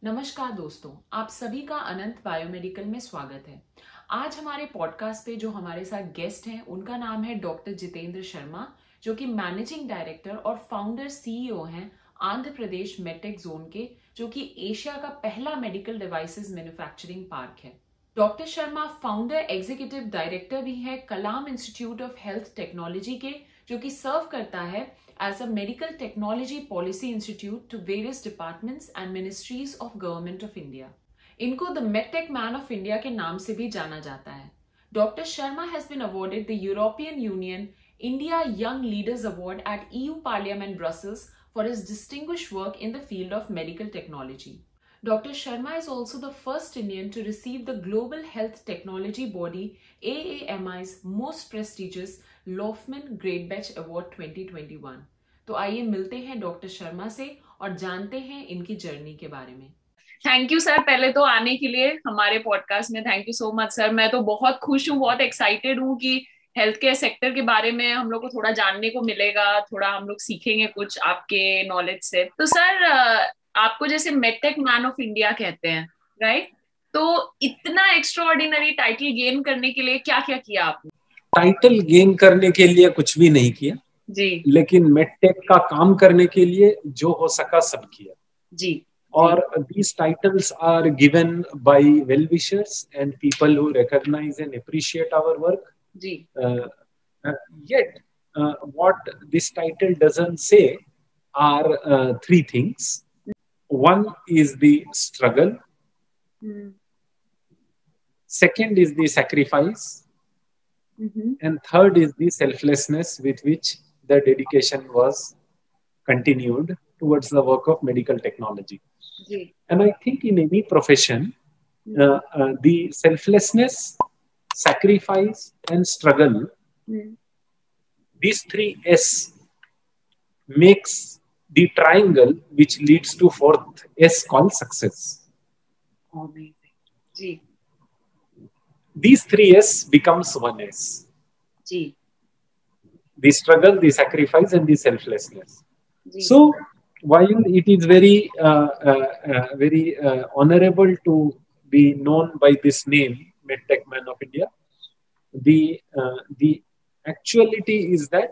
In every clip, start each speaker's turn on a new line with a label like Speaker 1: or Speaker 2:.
Speaker 1: नमस्कार दोस्तों, आप सभी का अनंत बायोमेडिकल में स्वागत है। आज हमारे पॉडकास्ट पे जो हमारे साथ गेस्ट हैं उनका नाम है डॉक्टर जितेंद्र शर्मा, जो कि मैनेजिंग डायरेक्टर और फाउंडर सीईओ हैं आंध्र प्रदेश मेडटेक जोन के, जो कि एशिया का पहला मेडिकल डिवाइसेस मैन्युफैक्चरिंग पार्क है। Doctor Sharma founder executive director भी है कलाम इंस्टीट्यूट ऑफ हेल्थ टेक्नोलॉजी के, जो कि सर्व करता है as a medical technology policy institute to various departments and ministries of government of India. इनको the MedTech Man of India के नाम से भी जाना जाता है। Dr. Sharma has been awarded the European Union India Young Leaders Award at EU Parliament Brussels for his distinguished work in the field of medical technology. Dr. Sharma is also the first Indian to receive the Global Health Technology Body AAMI's most prestigious Laufman Greatbatch award 2021। तो आइए मिलते हैं doctor Sharma से और जानते हैं इनकी journey के बारे में।
Speaker 2: थैंक यू सर, पहले तो आने के लिए हमारे पॉडकास्ट में thank you so much sir. मैं तो बहुत खुश हूँ, बहुत एक्साइटेड हूँ कि हेल्थ केयर सेक्टर के बारे में हम लोग को थोड़ा जानने को मिलेगा, थोड़ा हम लोग सीखेंगे कुछ आपके नॉलेज से। तो सर, आपको जैसे मेडटेक मैन ऑफ इंडिया कहते हैं, राइट? तो इतना एक्स्ट्राऑर्डिनरी टाइटल गेन करने के लिए क्या क्या किया आपने?
Speaker 3: टाइटल गेन करने के लिए कुछ भी नहीं किया
Speaker 2: जी,
Speaker 3: लेकिन मेडटेक का काम करने के लिए जो हो सका सब किया
Speaker 2: जी।
Speaker 3: और these titles are given by well-wishers and people who recognize and appreciate our work.
Speaker 2: Ji.
Speaker 3: Yet, what this title doesn't say are three things. One is the struggle. Second is the sacrifice. And third is the selflessness with which the dedication was continued towards the work of medical technology. And I think in any profession, the selflessness, sacrifice, and struggle, these three S makes the triangle which leads to fourth S called success.
Speaker 2: Amazing.
Speaker 3: These three S becomes one S.
Speaker 2: Ji.
Speaker 3: The struggle, the sacrifice, and the selflessness. So, while it is very honorable to be known by this name, MedTech Man of India, the actuality is that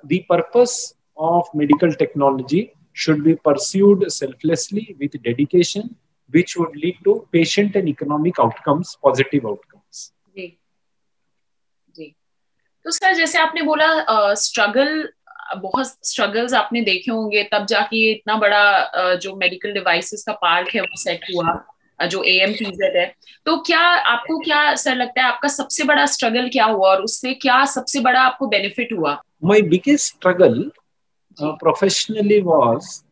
Speaker 3: the purpose of medical technology should be pursued selflessly with dedication, which would lead to patient and economic outcomes, positive outcomes.
Speaker 2: जी, जी। तो sir, जैसे आपने बोला struggle, बहुत struggles आपने देखे होंगे, तब जाके ये इतना बड़ा जो मेडिकल डिवाइसेस का पार्क है वो सेट हुआ, जो AMTZ है। तो क्या आपको क्या सर लगता है, आपका सबसे बड़ा स्ट्रगल क्या हुआ और उससे क्या सबसे बड़ा आपको बेनिफिट हुआ?
Speaker 3: My biggest struggle professionally was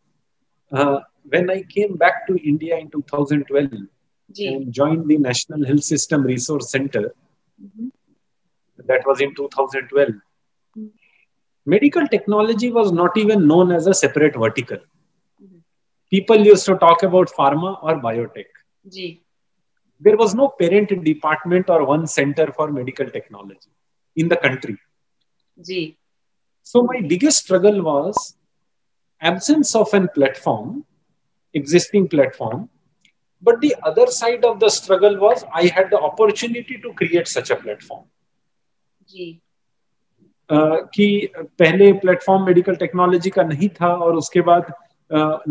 Speaker 3: when I came back to India in 2012 and joined the National Health System Resource Center. That was in 2012. Medical technology was not even known as a separate vertical. People used to talk about pharma or biotech. There was no parent department or one center for medical technology in the country. So my biggest struggle was absence of a platform, existing platform. But the other side of the struggle was I had the opportunity to create such a platform. कि पहले platform medical technology का नहीं था और उसके बाद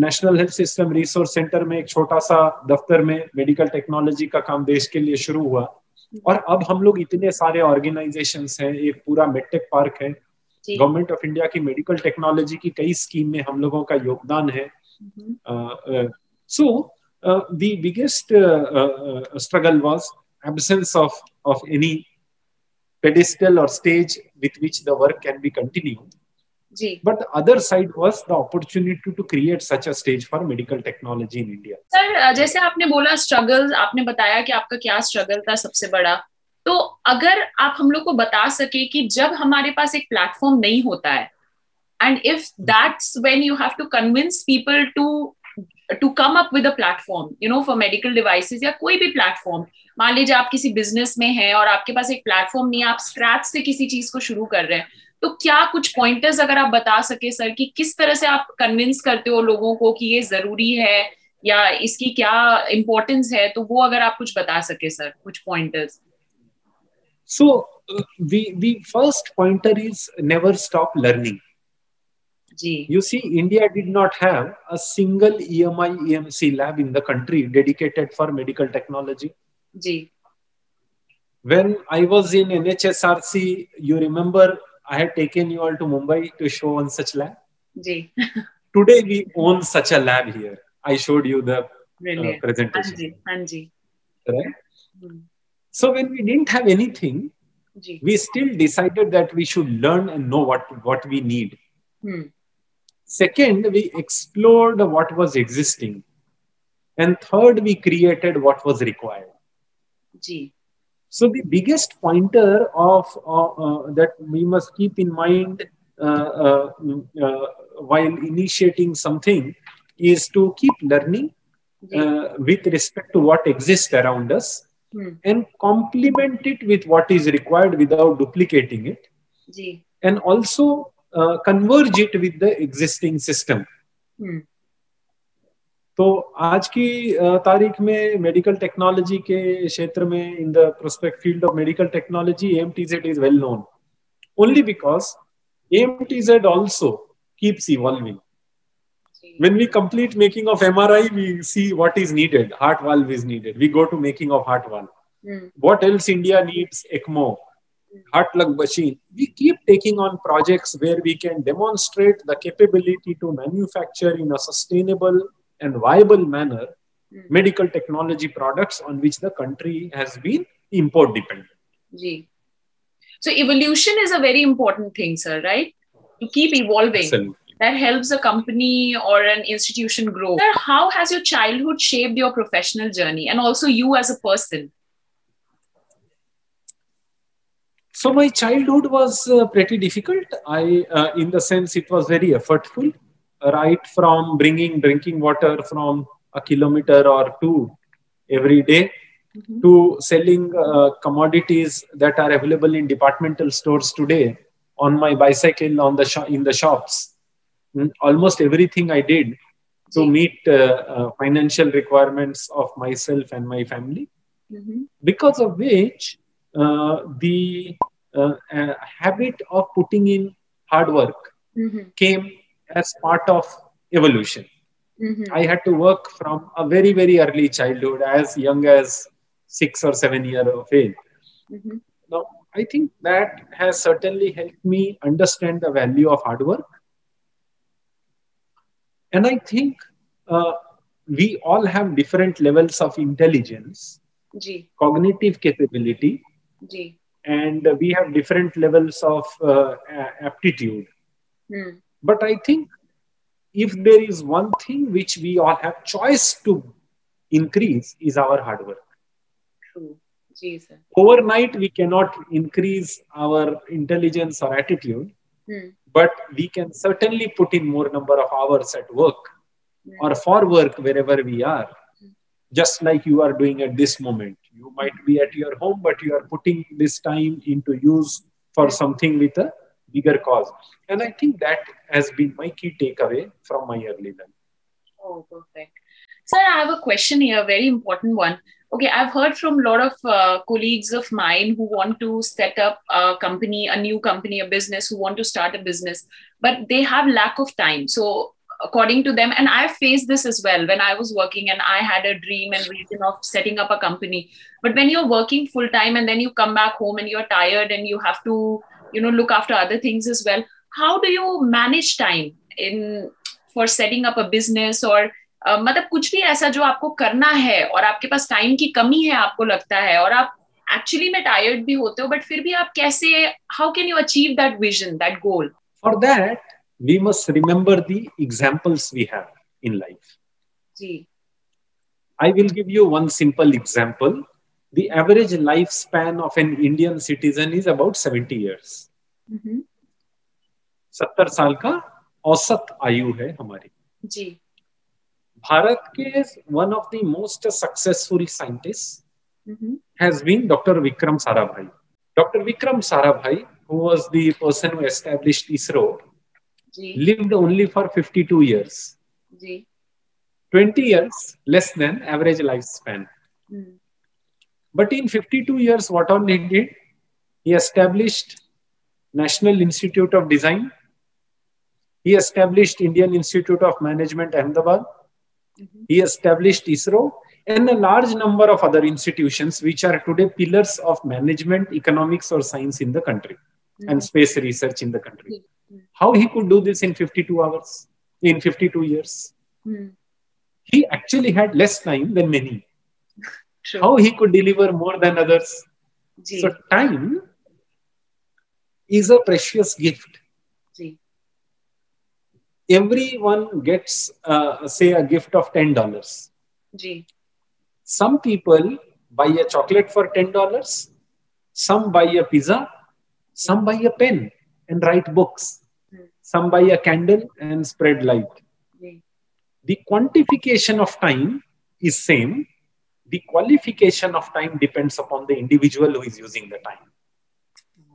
Speaker 3: national health system resource centre में एक छोटा सा दफ्तर में मेडिकल टेक्नोलॉजी का काम देश के लिए शुरू हुआ और अब हम लोग इतने सारे ऑर्गेनाइजेशंस हैं, एक पूरा मेडटेक पार्क है, गवर्नमेंट ऑफ इंडिया की मेडिकल टेक्नोलॉजी की कई स्कीम में हम लोगों का योगदान है। सो the biggest struggle was absence of any pedestal or stage with which the work can be continued. But the other side was the opportunity to create such a stage for medical technology in India.
Speaker 2: Sir, जैसे आपने बोला struggle, आपने बताया कि आपका क्या struggle था सबसे बड़ा, तो अगर आप हम लोग को बता सके कि जब हमारे पास एक प्लेटफॉर्म नहीं होता है, and if that's when you have to convince people to come up with a platform, you know, for medical devices या कोई भी प्लेटफॉर्म, मान लीजिए आप किसी बिजनेस में हैं और आपके पास एक प्लेटफॉर्म नहीं है, आप स्क्रैच से किसी चीज को शुरू कर रहे हैं, तो क्या कुछ पॉइंटर्स अगर आप बता सके सर कि किस तरह से आप कन्विंस करते हो लोगों को कि ये जरूरी है या इसकी क्या इम्पोर्टेंस है, तो वो अगर आप कुछ बता सके सर, कुछ pointers.
Speaker 3: So the first pointer is never stop learning.
Speaker 2: जी.
Speaker 3: You see, India did not have a single EMI EMC lab in the country dedicated for medical technology.
Speaker 2: जी.
Speaker 3: When I was in NHSRC, you remember I had taken you all to Mumbai to show one such lab.
Speaker 2: जी.
Speaker 3: Today we own such a lab here. I showed you the presentation.
Speaker 2: हाँ जी.
Speaker 3: Right? So when we didn't have anything, we still decided that we should learn and know what we need. Second, we explored what was existing. And third, we created what was required.
Speaker 2: Ji.
Speaker 3: So the biggest pointer of that we must keep in mind while initiating something is to keep learning with respect to what exists around us. And complement it with what is required without duplicating it.
Speaker 2: Ji.
Speaker 3: And also converge it with the existing system. तो आज की तारीख में medical technology के क्षेत्र में in the prospect field of medical technology AMTZ is well known only because AMTZ also keeps evolving. When we complete making of MRI, we see what is needed. Heart valve is needed. We go to making of heart valve. What else India needs? ECMO, heart lung machine. We keep taking on projects where we can demonstrate the capability to manufacture in a sustainable and viable manner medical technology products on which the country has been import dependent.
Speaker 2: Ji. So evolution is a very important thing, sir, right? To keep evolving.
Speaker 3: Absolutely.
Speaker 2: That helps a company or an institution grow. Sir, how has your childhood shaped your professional journey and also you as a person?
Speaker 3: So my childhood was pretty difficult. In the sense it was very effortful, right from bringing drinking water from a kilometer or two every day to selling commodities that are available in departmental stores today on my bicycle in the shops. Almost everything I did to meet financial requirements of myself and my family, because of which the habit of putting in hard work came as part of evolution. I had to work from a very, very early childhood, as young as 6 or 7 years of age. Now, I think that has certainly helped me understand the value of hard work. And I think we all have different levels of intelligence, cognitive capability, and we have different levels of aptitude. But I think if there is one thing which we all have choice to increase is our hard work.
Speaker 2: True. Jesus.
Speaker 3: Overnight, we cannot increase our intelligence or attitude, but we can certainly put in more number of hours at work or for work wherever we are. Just like you are doing at this moment. You might be at your home, but you are putting this time into use for something with a bigger cause. And I think that has been my key takeaway from my early life.
Speaker 2: Oh, perfect. Sir, I have a question here, a very important one. Okay, I've heard from a lot of colleagues of mine who want to set up a company, a new company, a business, who want to start a business, but they have lack of time. So according to them, and I faced this as well when I was working and I had a dream and vision of setting up a company. But when you're working full time and then you come back home and you're tired and you have to, look after other things as well, how do you manage time for setting up a business or मतलब कुछ भी ऐसा जो आपको करना है और आपके पास टाइम की कमी है, आपको लगता है, और आप एक्चुअली में टायर्ड भी होते हो, बट फिर भी आप कैसे, how can you achieve that vision, that goal?
Speaker 3: For that we must remember the examples we have in life.
Speaker 2: जी.
Speaker 3: I will give you one simple example. The average lifespan of an Indian citizen is about 70 years. 70 साल का औसत आयु है हमारी.
Speaker 2: जी.
Speaker 3: भारत के one of the most successful scientists has been Dr. Vikram Sarabhai. Dr. Vikram Sarabhai, who was the person who established ISRO, lived only for 52 years.
Speaker 2: जी.
Speaker 3: 20 years less than average lifespan. But in 52 years, what all he did? He established National Institute of Design. He established Indian Institute of Management, Ahmedabad. He established ISRO and a large number of other institutions which are today pillars of management, economics or science in the country and space research in the country. How he could do this in 52 hours, in 52 years? He actually had less time than many. True. How he could deliver more than others? Gee. So time is a precious gift. Gee. Everyone gets, say, a gift of $10. Gee. Some people buy a chocolate for $10. Some buy a pizza. Some buy a pen and write books. Some buy a candle and spread light. Gee. The quantification of time is same. The qualification of time depends upon the individual who is using the time.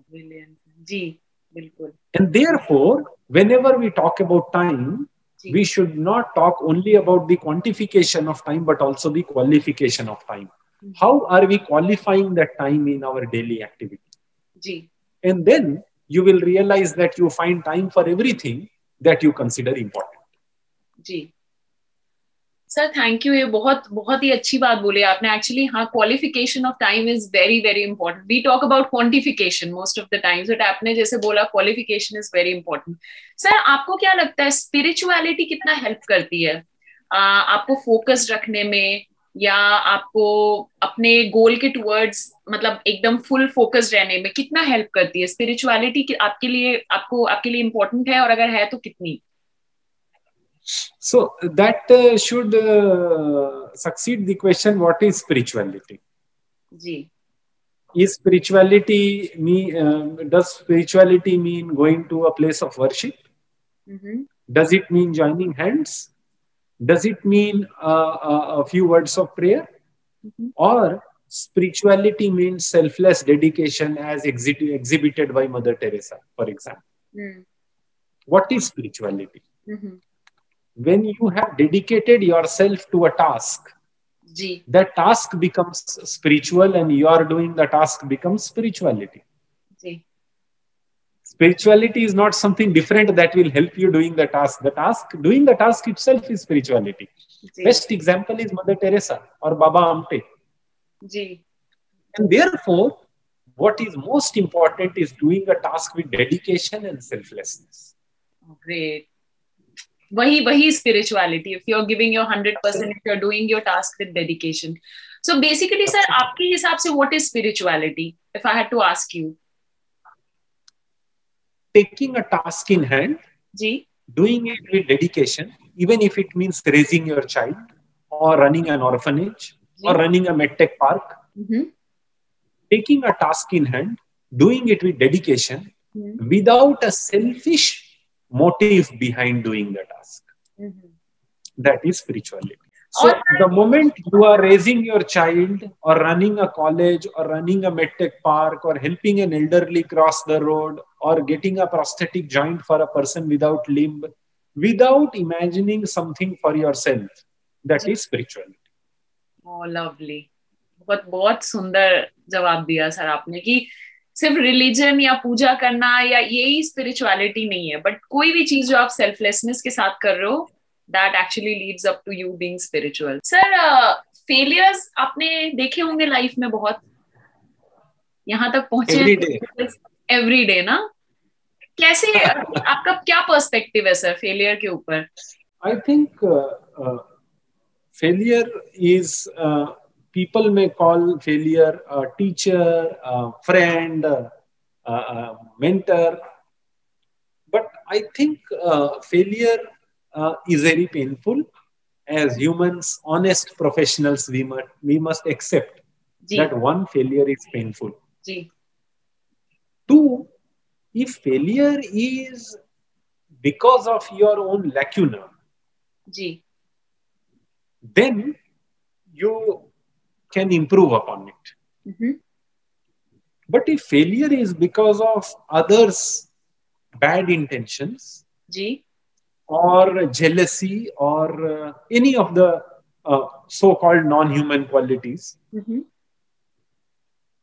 Speaker 2: Brilliant. Gee, bilkul.
Speaker 3: And therefore, whenever we talk about time, we should not talk only about the quantification of time, but also the qualification of time. How are we qualifying that time in our daily activity?
Speaker 2: Gee.
Speaker 3: And then you will realize that you find time for everything that you consider important.
Speaker 2: Gee. Sir thank you, ये बहुत ही अच्छी बात बोली आपने actually. हाँ, qualification of time is very very important. We talk about quantification most of the times, but आपने जैसे बोला qualification is very important. Sir आपको क्या लगता है स्पिरिचुअलिटी कितना हेल्प करती है आपको फोकस रखने में, या आपको अपने गोल के टुवर्ड्स मतलब एकदम फुल फोकस रहने में कितना हेल्प करती है स्पिरिचुअलिटी? आपके लिए इंपॉर्टेंट है, और अगर है तो कितनी?
Speaker 3: So that should succeed the question, what is spirituality?
Speaker 2: Ji.
Speaker 3: Is spirituality does spirituality mean going to a place of worship? Does it mean joining hands? Does it mean a few words of prayer? Or spirituality means selfless dedication as exhibited by Mother Teresa, for example? What is spirituality? When you have dedicated yourself to a task, that task becomes spiritual, and you are doing the task becomes spirituality. Spirituality is not something different that will help you doing the task. Doing the task itself is spirituality. Best example is Mother Teresa or Baba Amte. And therefore, what is most important is doing a task with dedication and selflessness.
Speaker 2: Great. वही spirituality. If you're giving your 100%, if you're doing your task with dedication. So basically, sir, आपके हिसाब से what is spirituality? If I had to ask you.
Speaker 3: Taking a task in hand, doing it with dedication, even if it means raising your child, or running an orphanage, or running a medtech park. Taking a task in hand, doing it with dedication, without a selfish motive behind doing the task. That is spirituality. So the moment you are raising your child, or running a college, or running a medtech park, or helping an elderly cross the road, or getting a prosthetic joint for a person without limb, without imagining something for yourself, that is spirituality.
Speaker 2: Oh, lovely. बहुत सुंदर जवाब दिया sir आपने कि सिर्फ religion या पूजा करना या यही स्पिरिचुअलिटी नहीं है, बट कोई भी चीज जो आप सेल्फलेसनेस के साथ कर रहे हो, that actually leads up to you being spiritual. Sir failures आपने देखे होंगे लाइफ में, बहुत यहाँ तक पहुंचे एवरी डे ना? कैसे आपका क्या पर्सपेक्टिव है सर फेलियर के ऊपर?
Speaker 3: I think failure is people may call failure a teacher, a friend, a mentor. But I think failure is very painful. As humans, honest professionals, we must accept that one failure is painful. Two, if failure is because of your own lacuna, then you can improve upon it. But if failure is because of others' bad intentions, or jealousy or any of the so-called non-human qualities,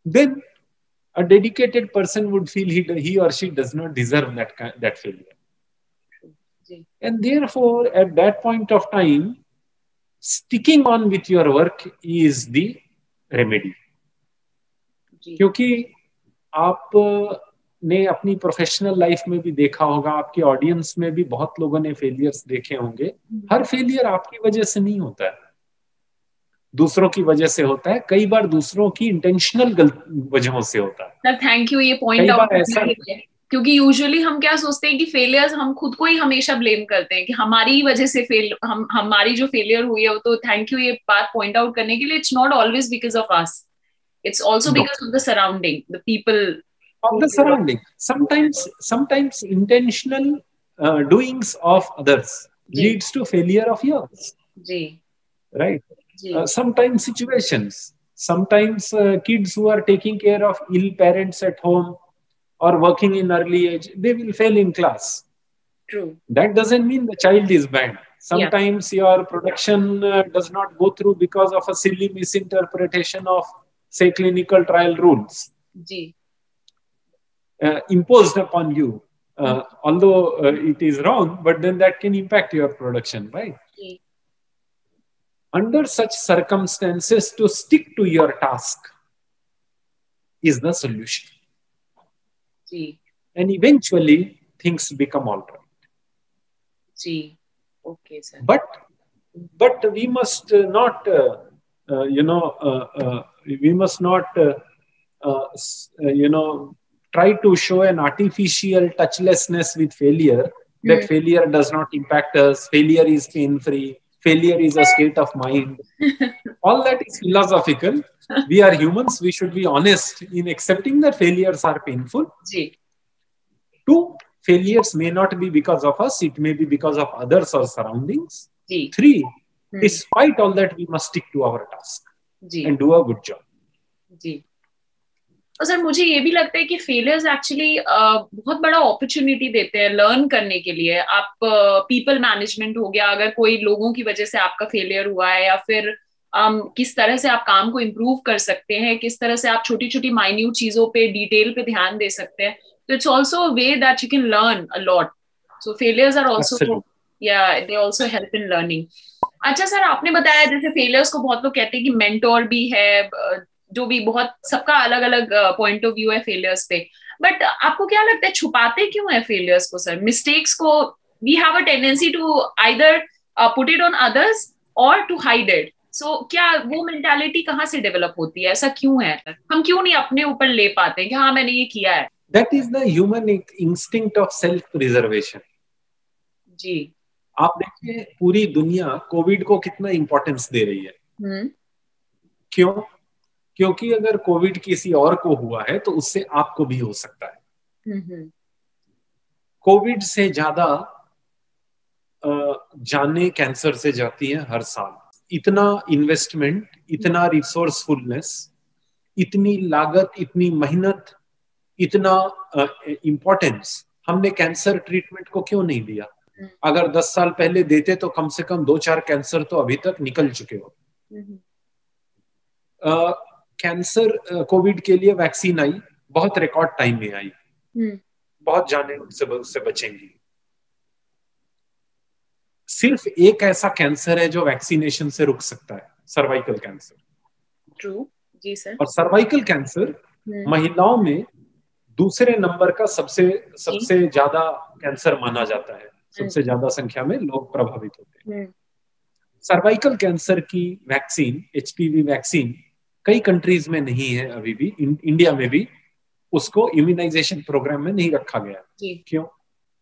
Speaker 3: then a dedicated person would feel he or she does not deserve that failure. And therefore, at that point of time, sticking on with your work is the remedy. क्योंकि आपने अपनी professional life में भी देखा होगा, आपके audience में भी बहुत लोगों ने फेलियर्स देखे होंगे. हर फेलियर आपकी वजह से नहीं होता है, दूसरों की वजह से होता है. कई बार दूसरों की इंटेंशनल वजहों से होता है.
Speaker 2: सर थैंक यू, ये पॉइंट आउट करने के लिए, क्योंकि यूजुअली हम क्या सोचते हैं कि फेलियर्स हम खुद को ही हमेशा ब्लेम करते हैं कि हमारी वजह से हमारी जो फेलियर हुई है. तो थैंक यू ये बात पॉइंट आउट करने के लिए. It's not always because of us, it's also because of the surrounding, the people
Speaker 3: of the surrounding. Sometimes intentional doings of others leads to failure of yours. Right? Sometimes situations, sometimes kids who are taking care of ill parents at home or working in early age, they will fail in class.
Speaker 2: True.
Speaker 3: That doesn't mean the child is bad. Sometimes your production does not go through because of a silly misinterpretation of, say, clinical trial rules. Imposed upon you, although it is wrong, but then that can impact your production, right? Under such circumstances, to stick to your task is the solution. And eventually things become all right.
Speaker 2: Okay, sir.
Speaker 3: But we must not, we must not, try to show an artificial touchlessness with failure, that failure does not impact us, failure is pain-free, failure is a state of mind. All that is philosophical. We are humans, we should be honest in accepting that failures are painful. 2, failures may not be because of us, it may be because of others or surroundings. 3, despite all that, we must stick to our task and do a good job.
Speaker 2: तो sir मुझे ये भी लगता है कि failures actually बहुत बड़ा opportunity देते हैं लर्न करने के लिए. आप पीपल मैनेजमेंट हो गया, अगर कोई लोगों की वजह से आपका फेलियर हुआ है, या फिर किस तरह से आप काम को इम्प्रूव कर सकते हैं, किस तरह से आप छोटी छोटी माइन्यूट चीजों पे, डिटेल पे ध्यान दे सकते हैं. तो it's also a way that you can learn a lot. So failures are also, they also help in learning. अच्छा सर, आपने बताया जैसे फेलियर्स को बहुत लोग कहते हैं कि मेंटोर भी है, जो भी बहुत सबका अलग अलग पॉइंट ऑफ व्यू है फेलियर्स पे. बट आपको क्या लगता है छुपाते क्यों है फेलियर्स को सर, मिस्टेक्स को? We have a tendency to either put it on others और टू हाइड इट. सो क्या वो मेंटालिटी कहाँ से डेवलप होती है? ऐसा क्यों है? हम क्यों नहीं अपने ऊपर ले पाते कि हाँ मैंने ये किया है?
Speaker 3: That is the human instinct of self preservation.
Speaker 2: जी,
Speaker 3: आप देखिए पूरी दुनिया कोविड को कितना इंपॉर्टेंस दे रही है. क्यों? क्योंकि अगर कोविड किसी और को हुआ है तो उससे आपको भी हो सकता है. कोविड से ज्यादा जाने कैंसर से जाती है हर साल. इतना इन्वेस्टमेंट, इतना रिसोर्सफुलनेस, इतनी लागत, इतनी मेहनत, इतना इम्पोर्टेंस हमने कैंसर ट्रीटमेंट को क्यों नहीं दिया? अगर 10 साल पहले देते तो कम से कम 2-4 कैंसर तो अभी तक निकल चुके हो. कैंसर कोविड के लिए वैक्सीन आई, बहुत रिकॉर्ड टाइम में आई, बहुत जाने उससे बचेंगी. सिर्फ एक ऐसा कैंसर है जो वैक्सीनेशन से रुक सकता है, सर्वाइकल कैंसर.
Speaker 2: ट्रू जी सर.
Speaker 3: और सर्वाइकल कैंसर महिलाओं में दूसरे नंबर का सबसे ज्यादा कैंसर माना जाता है. सबसे ज्यादा संख्या में लोग प्रभावित होते हैं. सर्वाइकल कैंसर की वैक्सीन, HPV वैक्सीन, कई कंट्रीज में नहीं है अभी भी. इंडिया में भी उसको इम्यूनाइजेशन प्रोग्राम में नहीं रखा गया. क्यों?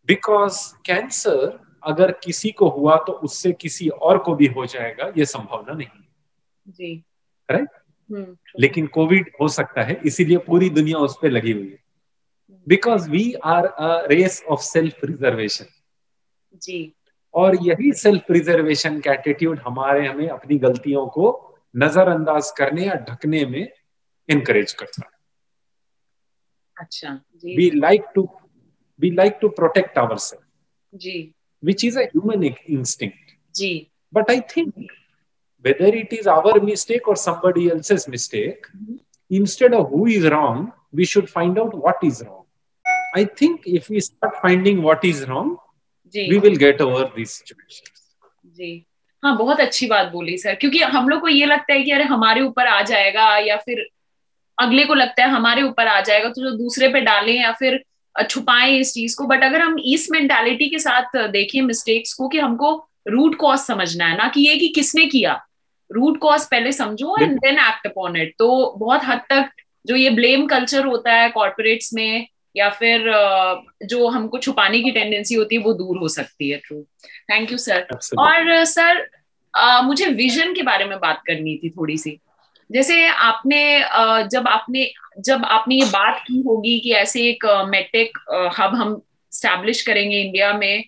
Speaker 3: बिकॉज कैंसर अगर किसी को हुआ तो उससे किसी और को भी हो जाएगा, ये संभावना नहीं. राइट? लेकिन कोविड हो सकता है, इसीलिए पूरी दुनिया उस पर लगी हुई है. Because we are a race of self preservation. और यही सेल्फ प्रिजर्वेशन का एटीट्यूड हमें अपनी गलतियों को नजरअंदाज करने या ढकने में एनकरेज करता है.
Speaker 2: अच्छा जी.
Speaker 3: we like to protect ourselves.
Speaker 2: Ji.
Speaker 3: which is a human instinct.
Speaker 2: Ji.
Speaker 3: But I think whether it is our mistake or somebody else's mistake, instead of who is wrong, we should find out what is wrong. I think if we start finding what is wrong, we will get over these situations.
Speaker 2: जी हाँ, बहुत अच्छी बात बोली sir, क्योंकि हम लोग को ये लगता है कि अरे हमारे ऊपर आ जाएगा, या फिर अगले को लगता है हमारे ऊपर आ जाएगा, तो जो दूसरे पे डालें या फिर छुपाएं इस चीज को. बट अगर हम इस मेंटालिटी के साथ देखें मिस्टेक्स को, कि हमको रूट कॉज समझना है, ना कि ये कि किसने किया, रूट कॉज पहले समझो and then act upon it, तो बहुत हद तक जो ये ब्लेम कल्चर होता है कॉर्पोरेट्स में, या फिर जो हमको छुपाने की टेंडेंसी होती है, वो दूर हो सकती है. ट्रू. Thank you sir. और सर मुझे विजन के बारे में बात करनी थी थोड़ी सी. जैसे आपने जब आपने ये बात की होगी कि ऐसे एक मेडटेक हब हम स्टैब्लिश करेंगे इंडिया में,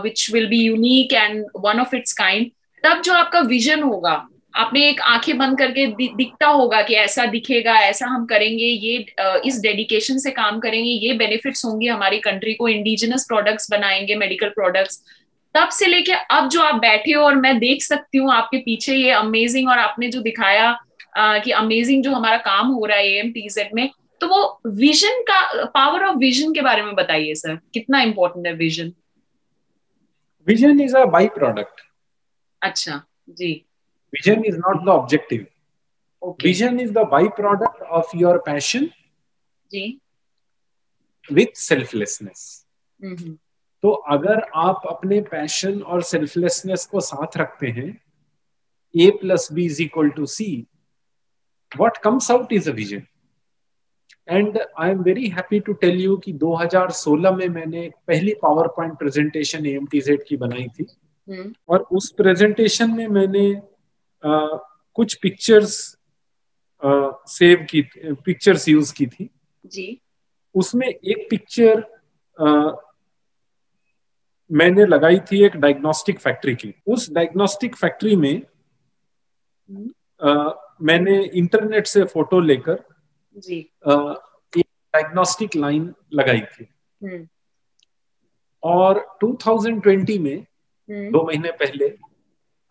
Speaker 2: which will be unique and one of its kind, तब जो आपका विजन होगा, आपने एक आंखें बंद करके दिखता होगा कि ऐसा दिखेगा, ऐसा हम करेंगे, ये इस डेडिकेशन से काम करेंगे, ये बेनिफिट्स होंगे हमारी कंट्री को, इंडिजिनस प्रोडक्ट्स बनाएंगे, मेडिकल प्रोडक्ट्स. तब से लेके अब जो आप बैठे हो, और मैं देख सकती हूँ आपके पीछे ये अमेजिंग, और आपने जो दिखाया कि अमेजिंग जो हमारा काम हो रहा है AMTZ में, तो वो विजन का, पावर ऑफ विजन के बारे में बताइए सर, कितना इंपॉर्टेंट है vision?
Speaker 3: Vision is a by product.
Speaker 2: अच्छा जी.
Speaker 3: Vision is not the objective. Okay. Vision is the byproduct of your passion with selflessness. तो अगर आप अपने पैशन और सेल्फलेसनेस को साथ रखते हैं, A plus B is equal to C, what comes out is a vision. And I am very happy to tell you कि 2016 में मैंने पहली PowerPoint presentation AMTZ की बनाई थी, और उस presentation में मैंने कुछ पिक्चर्स पिक्चर्स यूज की थी
Speaker 2: जी.
Speaker 3: उसमें एक पिक्चर मैंने लगाई थी एक डायग्नोस्टिक फैक्ट्री की. उस डायग्नोस्टिक फैक्ट्री में मैंने इंटरनेट से फोटो लेकर
Speaker 2: जी
Speaker 3: एक डायग्नोस्टिक लाइन लगाई थी. और 2020 में 2 महीने पहले,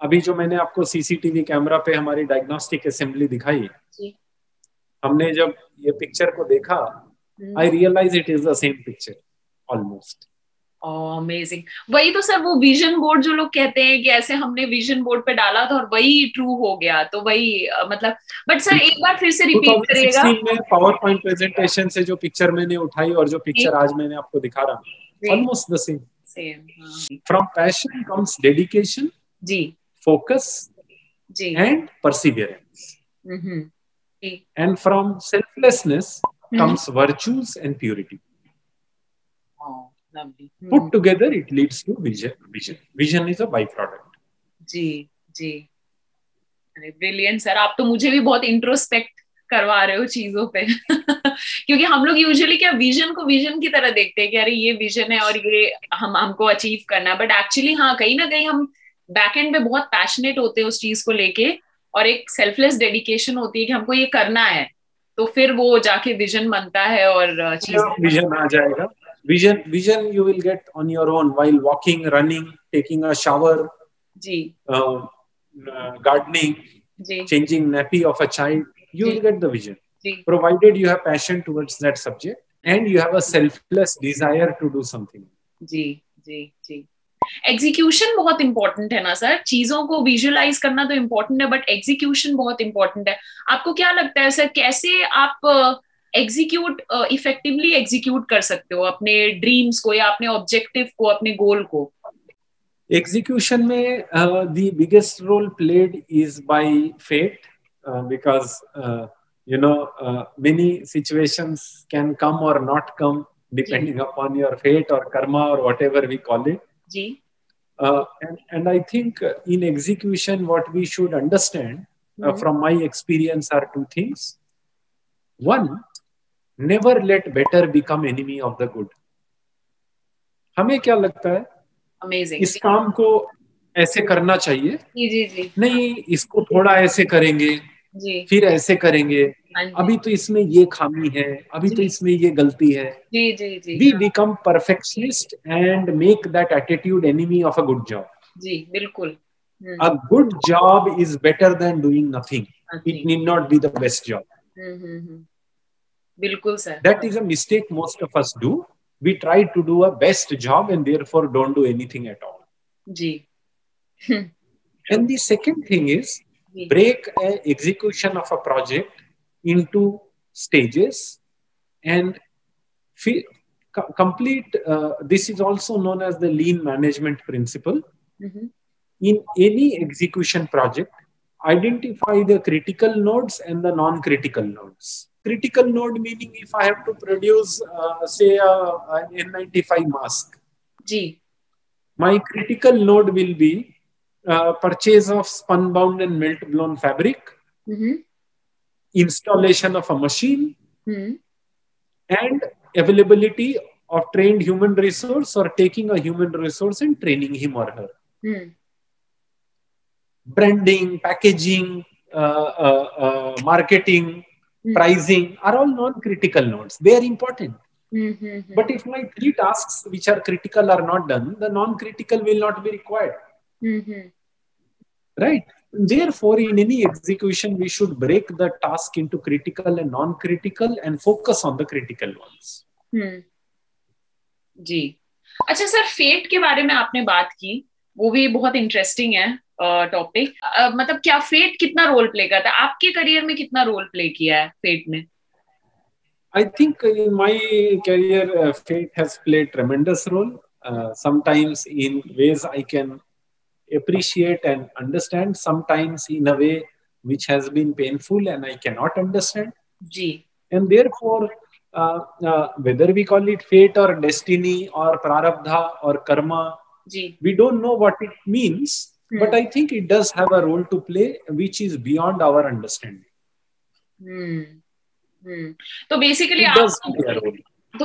Speaker 3: अभी जो मैंने आपको CCTV कैमरा पे हमारी डायग्नोस्टिक असेंबली दिखाई, हमने जब ये पिक्चर को देखा, I realise it is the same picture almost.
Speaker 2: Amazing. वही तो सर, वो विजन बोर्ड जो लोग कहते हैं कि ऐसे हमने विजन बोर्ड पे डाला था और वही ट्रू हो गया, तो वही मतलब. बट सर एक बार फिर से रिपीट करिएगा.
Speaker 3: 2016 में पावरपॉइंट प्रेजेंटेशन से जो पिक्चर मैंने उठाई और जो पिक्चर आज मैंने आपको दिखा रहा, almost the same. From passion comes dedication
Speaker 2: जी,
Speaker 3: focus
Speaker 2: जी,
Speaker 3: and perseverance. And from selflessness comes virtues and purity.
Speaker 2: Oh, lovely.
Speaker 3: Put together, it leads to vision. Vision is a byproduct.
Speaker 2: जी जी. अरे ब्रिलियंट सर, आप तो मुझे भी बहुत introspect करवा रहे हो चीजों पे. क्योंकि हम लोग यूजुअली क्या विजन को विजन की तरह देखते हैं कि अरे ये विजन है और ये हमको अचीव करना है, बट एक्चुअली हाँ, कहीं ना कहीं हम बैक एंड पे बहुत पैशनेट होते हैं उस चीज को लेके, और एक सेल्फलेस डेडिकेशन होती है कि हमको ये करना है, तो फिर वो जाके विजन बनता है और चीज
Speaker 3: विजन आ जाएगा. Vision you will get on your own while walking, running, taking a shower
Speaker 2: जी,
Speaker 3: गार्डनिंग,
Speaker 2: जी,
Speaker 3: changing nappy of a child, you will get the vision, provided you have passion towards that subject and you have a selfless desire to do something.
Speaker 2: जी जी जी. Execution बहुत important है ना sir, चीजों को विजुअलाइज करना तो इम्पोर्टेंट है, बट एग्जीक्यूशन बहुत इंपॉर्टेंट है. आपको क्या लगता है सर, कैसे आप इफेक्टिवली एग्जीक्यूट कर सकते हो अपने ड्रीम्स को, या अपने ऑब्जेक्टिव को, अपने गोल को?
Speaker 3: एग्जीक्यूशन में the biggest role played is by fate, because many situations can come or not come depending upon your fate or karma or whatever we call it.
Speaker 2: Ji.
Speaker 3: And I think in execution what we should understand from my experience are 2 things. One, never let better become enemy of the good. हमें क्या लगता है,
Speaker 2: Amazing.
Speaker 3: इस काम को ऐसे करना चाहिए,
Speaker 2: जी जी जी,
Speaker 3: नहीं इसको थोड़ा ऐसे करेंगे
Speaker 2: जी,
Speaker 3: फिर ऐसे करेंगे, अभी तो इसमें ये खामी है, अभी तो इसमें ये गलती है.
Speaker 2: जी जी जी.
Speaker 3: We become perfectionist and make that attitude enemy of a good job.
Speaker 2: जी बिल्कुल.
Speaker 3: A good job is better than doing nothing. It need not be the best job.
Speaker 2: बिल्कुल sir.
Speaker 3: That is a mistake most of us do. We try to do a best job and therefore don't do anything at all.
Speaker 2: जी.
Speaker 3: And the second thing is break an execution of a project into stages and complete. This is also known as the lean management principle. In any execution project, identify the critical nodes and the non-critical nodes. Critical node meaning if I have to produce, say, an N95 mask.
Speaker 2: Ji.
Speaker 3: My critical node will be purchase of spun-bound and melt-blown fabric, installation of a machine, and availability of trained human resource or taking a human resource and training him or her. Branding, packaging, marketing, pricing are all non-critical nodes. They are important. But if my 3 tasks which are critical are not done, the non-critical will not be required. Right? Therefore, in any execution, we should break the task into critical and non-critical and focus on the critical ones.
Speaker 2: जी. अच्छा sir, fate के बारे में आपने बात की, वो भी बहुत इंटरेस्टिंग है टॉपिक. मतलब क्या फेट कितना रोल प्ले करता है आपके करियर में, कितना रोल प्ले किया है फेट ने?
Speaker 3: I think in my career, fate has played tremendous role. Sometimes in ways I can appreciate and understand, sometimes in a way which has been painful and I cannot understand.
Speaker 2: Ji.
Speaker 3: And therefore, whether we call it fate or destiny or prarabdha or karma,
Speaker 2: Ji.
Speaker 3: we don't know what it means, but I think it does have a role to play which is beyond our understanding.
Speaker 2: तो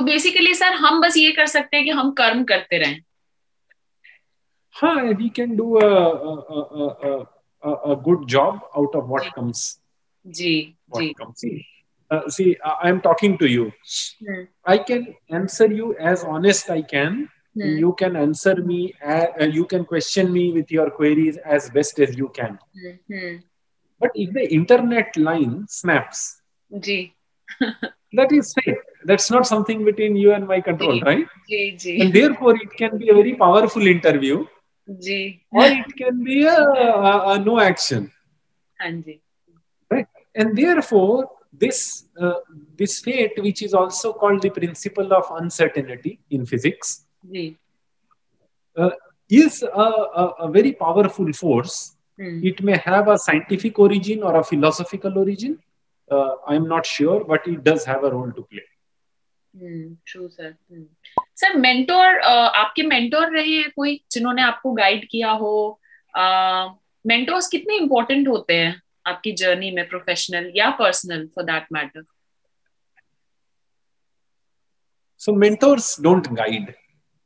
Speaker 2: basically sir हम बस ये कर सकते हैं कि हम कर्म करते रहें.
Speaker 3: हाँ, we can do a good job out of what comes.
Speaker 2: Ji. Ji.
Speaker 3: See, I am talking to you. I can answer you as honest I can. You can answer me. You can question me with your queries as best as you can. But if the internet line snaps,
Speaker 2: ji.
Speaker 3: that is fate. That's not something between you and my control, right?
Speaker 2: Ji, ji.
Speaker 3: And therefore, it can be a very powerful interview.
Speaker 2: Ji.
Speaker 3: Or it can be a no action.
Speaker 2: हाँ जी.
Speaker 3: Right? And therefore, this fate, which is also called the principle of uncertainty in physics,
Speaker 2: जी.
Speaker 3: is a very powerful force. It may have a scientific origin or a philosophical origin. I am not sure, but it does have a role to play.
Speaker 2: True, sir. Sir, mentor, आपके mentor रहे हैं कोई जिन्होंने आपको guide किया हो? Mentors कितने important होते हैं आपकी जर्नी में, प्रोफेशनल या personal for that matter?
Speaker 3: So mentors don't guide.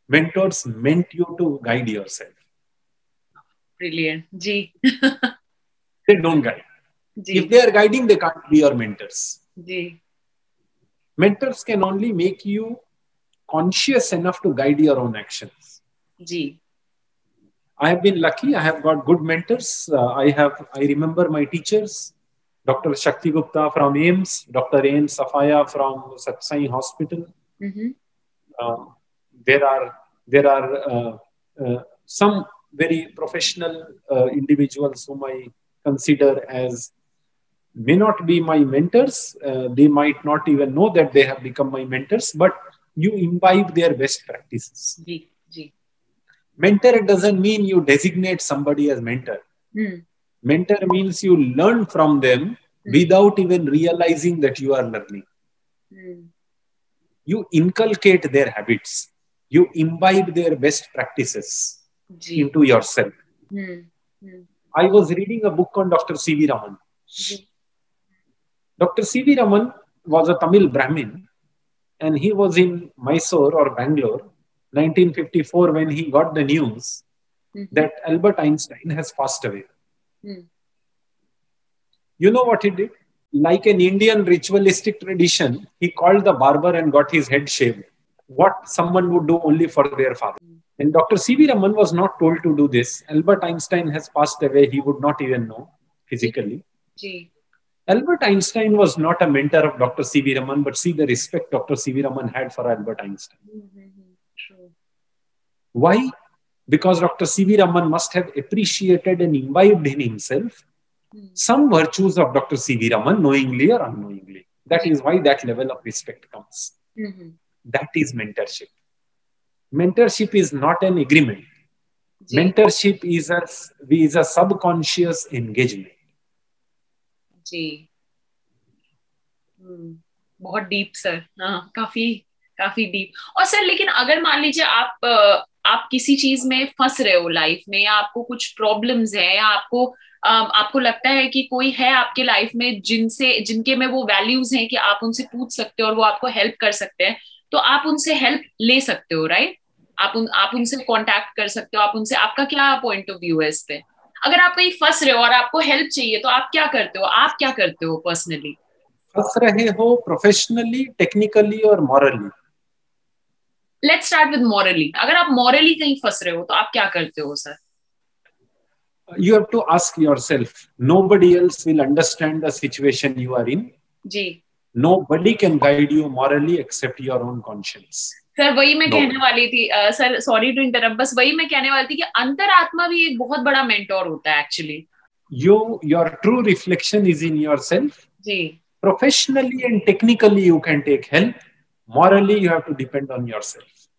Speaker 3: Mentors meant you to guide yourself.
Speaker 2: Brilliant. जी.
Speaker 3: They don't guide. जी. If they are guiding, they can't be your mentors.
Speaker 2: जी.
Speaker 3: Mentors can only make you conscious enough to guide your own actions.
Speaker 2: Ji.
Speaker 3: I have been lucky. I have got good mentors. I remember my teachers, Dr. Shakti Gupta from AIMS, Dr. A.N. Safaya from Satsai Hospital. There are some very professional individuals whom I consider as may not be my mentors. They might not even know that they have become my mentors, but you imbibe their best practices.
Speaker 2: Ji, ji.
Speaker 3: Mentor doesn't mean you designate somebody as mentor. Mentor means you learn from them without even realizing that you are learning. You inculcate their habits. You imbibe their best practices into yourself. I was reading a book on Dr. C.V. Raman. Dr. C.V. Raman was a Tamil Brahmin, and he was in Mysore or Bangalore, 1954, when he got the news that Albert Einstein has passed away. You know what he did? like an Indian ritualistic tradition, he called the barber and got his head shaved. What someone would do only for their father. And Dr. C.V. Raman was not told to do this. Albert Einstein has passed away. He would not even know physically.
Speaker 2: जी.
Speaker 3: Albert Einstein was not a mentor of Dr. C.V. Raman, but see the respect Dr. C.V. Raman had for Albert Einstein.
Speaker 2: True.
Speaker 3: Why? Because Dr. C.V. Raman must have appreciated and imbibed in himself some virtues of Dr. C.V. Raman, knowingly or unknowingly. That is why that level of respect comes. That is mentorship. Mentorship is not an agreement. Mentorship is a subconscious engagement.
Speaker 2: जी. बहुत deep sir. हाँ, काफी deep. और sir लेकिन अगर मान लीजिए आप किसी चीज में फंस रहे हो लाइफ में, या आपको कुछ प्रॉब्लम्स है, या आपको लगता है कि कोई है आपके लाइफ में जिनके में वो वैल्यूज हैं कि आप उनसे पूछ सकते हो और वो आपको हेल्प कर सकते हैं, तो आप उनसे हेल्प ले सकते हो, राइट? आप उनसे कांटेक्ट कर सकते हो. आप उनसे, आपका क्या पॉइंट ऑफ व्यू है इस पे? अगर आप कहीं फंस रहे हो और आपको हेल्प चाहिए तो आप क्या करते हो? आप क्या करते हो पर्सनली?
Speaker 3: फंस रहे हो प्रोफेशनली, टेक्निकली और morally?
Speaker 2: Let's start with morally. अगर आप मॉरली कहीं फंस रहे हो तो आप क्या करते हो sir?
Speaker 3: You have to ask yourself. Nobody else will understand the situation you are in.
Speaker 2: जी.
Speaker 3: Nobody can guide you morally except your own conscience.
Speaker 2: Sir वही मैं कहने वाली थी. सर सॉरी टू इंटरप्ट, बस वही मैं कहने वाली थी कि अंतरात्मा भी एक बहुत बड़ा मेंटोर होता है actually.
Speaker 3: Your true reflection is in yourself.
Speaker 2: जी.
Speaker 3: Professionally and technically you can take help. Morally you have to depend on yourself.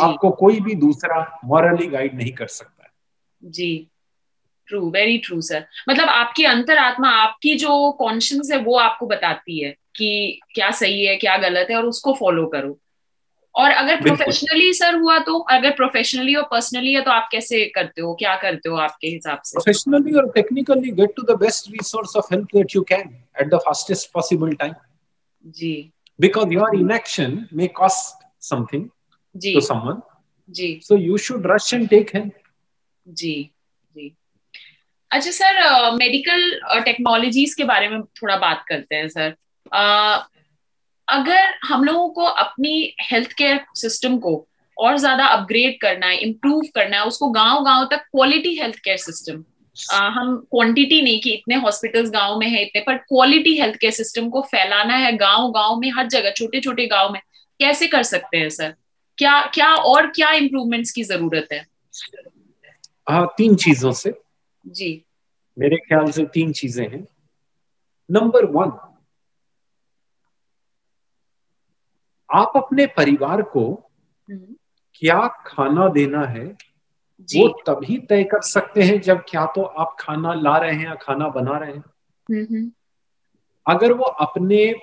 Speaker 3: आपको कोई भी दूसरा morally guide नहीं कर सकता है.
Speaker 2: जी. True, very true sir. मतलब आपकी अंतरात्मा, आपकी जो कॉन्शियस है वो आपको बताती है कि क्या सही है क्या गलत है और उसको फॉलो करो. और अगर प्रोफेशनली सर हुआ तो, अगर प्रोफेशनली और पर्सनली है तो आप कैसे करते हो, क्या करते हो आपके हिसाब से?
Speaker 3: प्रोफेशनली और technically get to the best resource of help that you can at the fastest possible time.
Speaker 2: जी.
Speaker 3: Because your inaction may cost something to someone.
Speaker 2: जी.
Speaker 3: So you should rush and take help.
Speaker 2: जी. जी. अच्छा sir, medical technologies के बारे में थोड़ा बात करते हैं सर. अगर हम लोगों को अपनी हेल्थ केयर सिस्टम को और ज्यादा अपग्रेड करना है, इम्प्रूव करना है, उसको गांव तक क्वालिटी हेल्थ केयर सिस्टम, हम क्वांटिटी नहीं कि इतने हॉस्पिटल्स गांव में है इतने, पर क्वालिटी हेल्थ केयर सिस्टम को फैलाना है गांव में, हर जगह, छोटे छोटे गांव में, कैसे कर सकते हैं सर? क्या इम्प्रूवमेंट्स की जरूरत है?
Speaker 3: 3 चीजों से.
Speaker 2: जी.
Speaker 3: मेरे ख्याल से 3 चीजें हैं. नंबर 1, आप अपने परिवार को क्या खाना देना है वो तभी तय कर सकते हैं जब क्या तो आप खाना ला रहे हैं या खाना बना रहे हैं. अगर वो अपने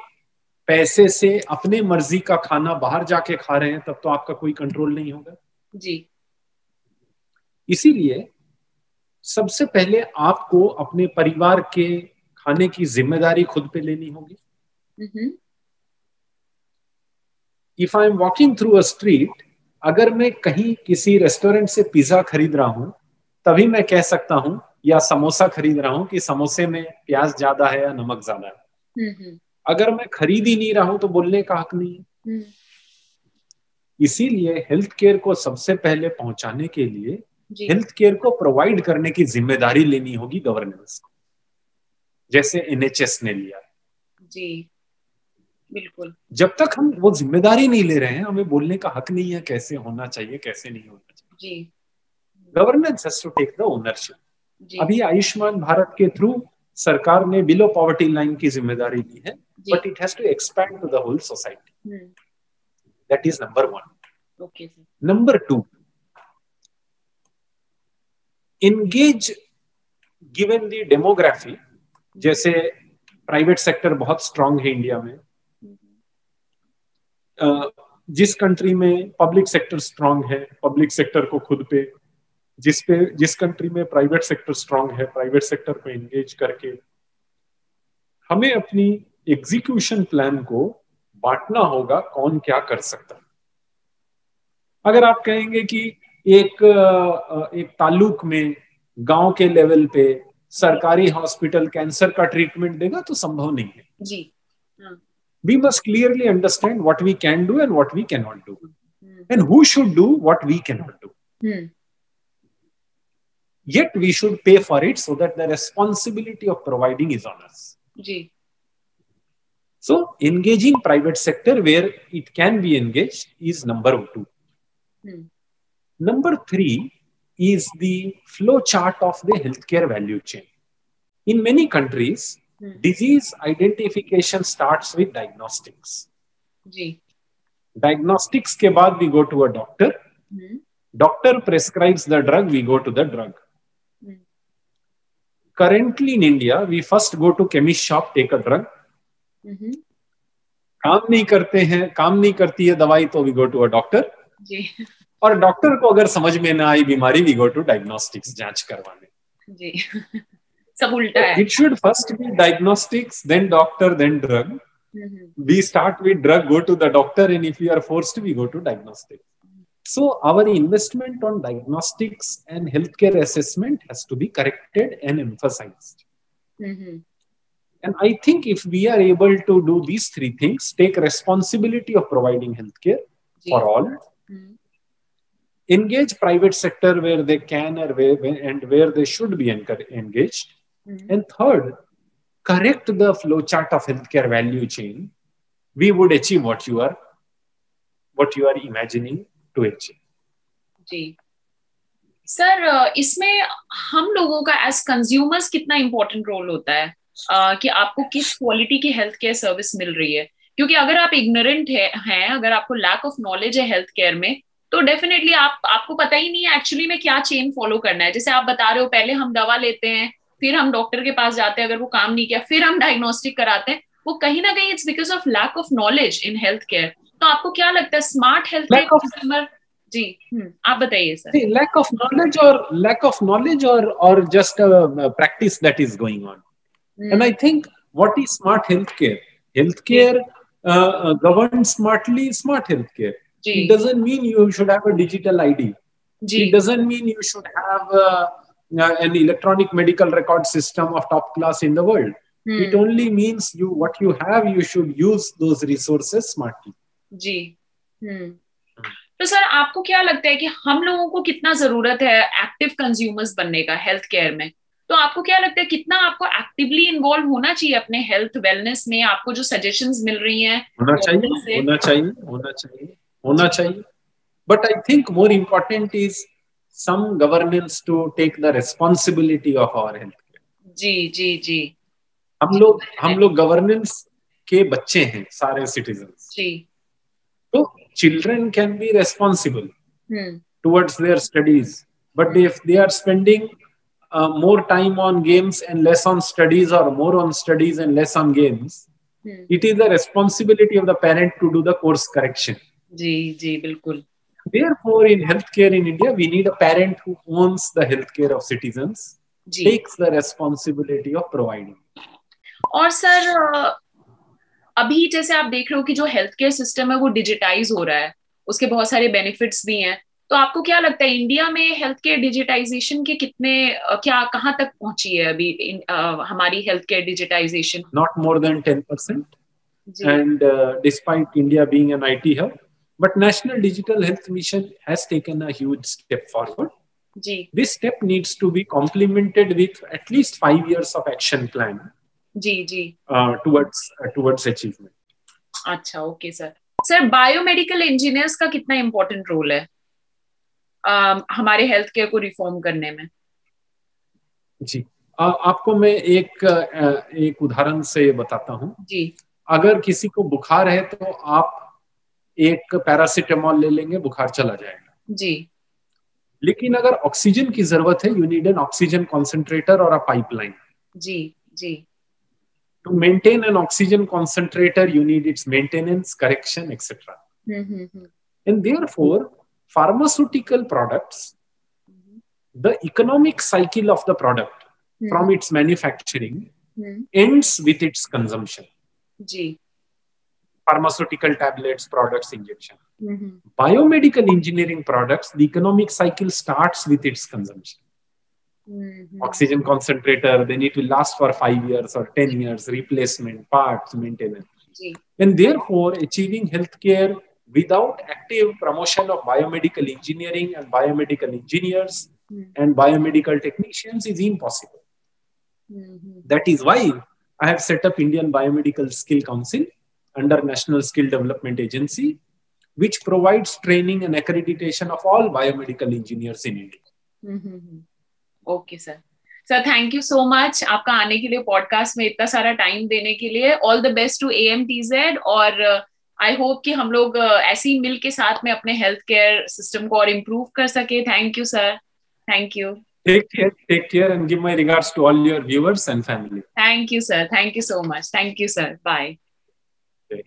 Speaker 3: पैसे से अपने मर्जी का खाना बाहर जाके खा रहे हैं तब तो आपका कोई कंट्रोल नहीं होगा.
Speaker 2: जी.
Speaker 3: इसीलिए सबसे पहले आपको अपने परिवार के खाने की जिम्मेदारी खुद पे लेनी होगी. If I am walking through a street, अगर मैं कहीं किसी रेस्टोरेंट से पिज्जा खरीद रहा हूं तभी मैं कह सकता हूं, या समोसा खरीद रहा हूं, कि समोसे में प्याज ज्यादा है या नमक ज्यादा है. अगर मैं खरीद ही नहीं रहा हूं तो बोलने का हक नहीं है. इसीलिए हेल्थ केयर को सबसे पहले पहुंचाने के लिए हेल्थ केयर को प्रोवाइड करने की जिम्मेदारी लेनी होगी गवर्नेंस को, जैसे NHS ने लिया.
Speaker 2: जी बिल्कुल.
Speaker 3: जब तक हम वो जिम्मेदारी नहीं ले रहे हैं, हमें बोलने का हक नहीं है कैसे होना चाहिए कैसे नहीं होना चाहिए.
Speaker 2: जी.
Speaker 3: Governance has to take the ownership. अभी आयुष्मान भारत के थ्रू सरकार ने बिलो पॉवर्टी लाइन की जिम्मेदारी ली है, but it has to expand to the whole society. That is number 1.
Speaker 2: Okay sir.
Speaker 3: Number 2, engage given the demography. जैसे प्राइवेट सेक्टर बहुत स्ट्रांग है इंडिया में. जिस कंट्री में पब्लिक सेक्टर स्ट्रांग है, पब्लिक सेक्टर को खुद पे, जिस कंट्री में प्राइवेट सेक्टर स्ट्रांग है, प्राइवेट सेक्टर को एंगेज करके हमें अपनी एग्जीक्यूशन प्लान को बांटना होगा, कौन क्या कर सकता है. अगर आप कहेंगे कि एक ताल्लुक में गांव के लेवल पे सरकारी हॉस्पिटल कैंसर का ट्रीटमेंट देगा तो संभव नहीं है.
Speaker 2: जी हाँ,
Speaker 3: We must clearly understand what we can do and what we cannot do, and who should do what we cannot do. Yet we should pay for it, so that the responsibility of providing is on us.
Speaker 2: Ji
Speaker 3: So engaging private sector where it can be engaged is number 2. Number 3 is the flow chart of the healthcare value chain. In many countries, disease identification starts with diagnostics.
Speaker 2: Ji
Speaker 3: Diagnostics के बाद we go to a doctor. Doctor prescribes the drug, we go to the drug. Currently in India, we first go to chemist shop, take a drug. काम नहीं करती है दवाई, तो we go to a doctor.
Speaker 2: जी
Speaker 3: और doctor को अगर समझ में ना आई बीमारी, we go to diagnostics, जांच करवाने.
Speaker 2: जी सब उल्टा है.
Speaker 3: It should first be diagnostics, then doctor, then drug. We start with drug, go to the doctor, and if we are forced, we go to diagnostics. So our investment on diagnostics and healthcare assessment has to be corrected and emphasized. And I think if we are able to do these 3 things, take responsibility of providing healthcare for all, engage private sector where they can or where they should be engaged, and third, correct the flow chart of healthcare value chain, we would achieve what you are imagining to achieve.
Speaker 2: जी sir, इसमें हम लोगों का as consumers कितना important role होता है कि आपको किस क्वालिटी की हेल्थ केयर सर्विस मिल रही है? क्योंकि अगर आप इग्नोरेंट हैं, अगर आपको लैक ऑफ नॉलेज है हेल्थ केयर में, तो डेफिनेटली आपको पता ही नहीं है एक्चुअली में क्या चेन फॉलो करना है. जैसे आप बता रहे हो, पहले हम दवा लेते हैं, फिर हम डॉक्टर के पास जाते हैं, अगर वो काम नहीं किया फिर हम डायग्नोस्टिक कराते हैं. वो कहीं ना कहीं it's because of lack of knowledge in health care. तो आपको क्या लगता है स्मार्ट हेल्थ केयर कंज्यूमर? जी आप बताइए sir.
Speaker 3: Lack of knowledge or just a practice that is going on. And I think what is smart healthcare? Healthcare governed smartly is smart healthcare. It doesn't mean you should have a digital ID. It doesn't mean you should have an electronic medical record system of top class in the world. It only means what you have, you should use those resources smartly.
Speaker 2: जी तो sir आपको क्या लगता है कि हम लोगों को कितना जरूरत है एक्टिव कंज्यूमर्स बनने का हेल्थ केयर में? तो आपको क्या लगता है कितना आपको एक्टिवली इन्वॉल्व होना चाहिए अपने हेल्थ वेलनेस में? आपको जो सजेशंस मिल रही हैं
Speaker 3: होना चाहिए. But I think more important is some governance to take the responsibility of our health care.
Speaker 2: जी
Speaker 3: हम लोग गवर्नेंस के बच्चे हैं, सारे सिटीजन्स.
Speaker 2: जी
Speaker 3: तो children can be responsible towards their studies, but if they are spending more time on games and less on studies, or more on studies and less on games, it is the responsibility of the parent to do the course correction.
Speaker 2: जी बिल्कुल.
Speaker 3: Therefore, in healthcare in India, we need a parent who owns the healthcare of citizens, takes the responsibility of providing.
Speaker 2: और sir अभी जैसे आप देख रहे हो कि जो हेल्थ केयर सिस्टम है वो डिजिटाइज हो रहा है, उसके बहुत सारे बेनिफिट्स भी हैं. तो आपको क्या लगता है इंडिया में हेल्थ केयर डिजिटाइजेशन के कहाँ तक पहुंची है अभी हमारी health care digitization?
Speaker 3: Not more than 10%. And despite India being an IT hub, but National Digital Health Mission has taken a huge step forward. This step needs to be complemented with at least 5 years of action plan.
Speaker 2: जी
Speaker 3: towards achievement.
Speaker 2: अच्छा, okay sir. Sir biomedical engineers का कितना important role है हमारे health care को reform करने में?
Speaker 3: जी आपको मैं एक उदाहरण से बताता हूँ.
Speaker 2: जी
Speaker 3: अगर किसी को बुखार है तो आप एक पैरासिटामोल ले लेंगे, बुखार चला जाएगा.
Speaker 2: जी
Speaker 3: लेकिन अगर ऑक्सीजन की जरूरत है, you need an oxygen concentrator और अ पाइपलाइन.
Speaker 2: जी
Speaker 3: To maintain an oxygen concentrator, you need its maintenance, correction, etc. And therefore, pharmaceutical products, the economic cycle of the product from its manufacturing ends with its consumption. Pharmaceutical tablets, products, injection. Biomedical engineering products, the economic cycle starts with its consumption. Oxygen concentrator, then it will last for 5 years or 10 years, replacement, parts, maintenance. And therefore, achieving healthcare without active promotion of biomedical engineering and biomedical engineers and biomedical technicians is impossible. That is why I have set up Indian Biomedical Skill Council under National Skill Development Agency, which provides training and accreditation of all biomedical engineers in India.
Speaker 2: Okay, sir. Sir, thank you so much आपका आने के लिए podcast में इतना सारा time देने के लिए. All the best to AMTZ और I hope कि हम लोग ऐसे ही मिल के साथ में अपने हेल्थ केयर सिस्टम को और इम्प्रूव कर सके. Thank you, sir. Thank you.
Speaker 3: Take care and give my regards to all your viewers and family.
Speaker 2: Thank you, sir. Thank you so much. Thank you, sir. Bye.
Speaker 3: Okay.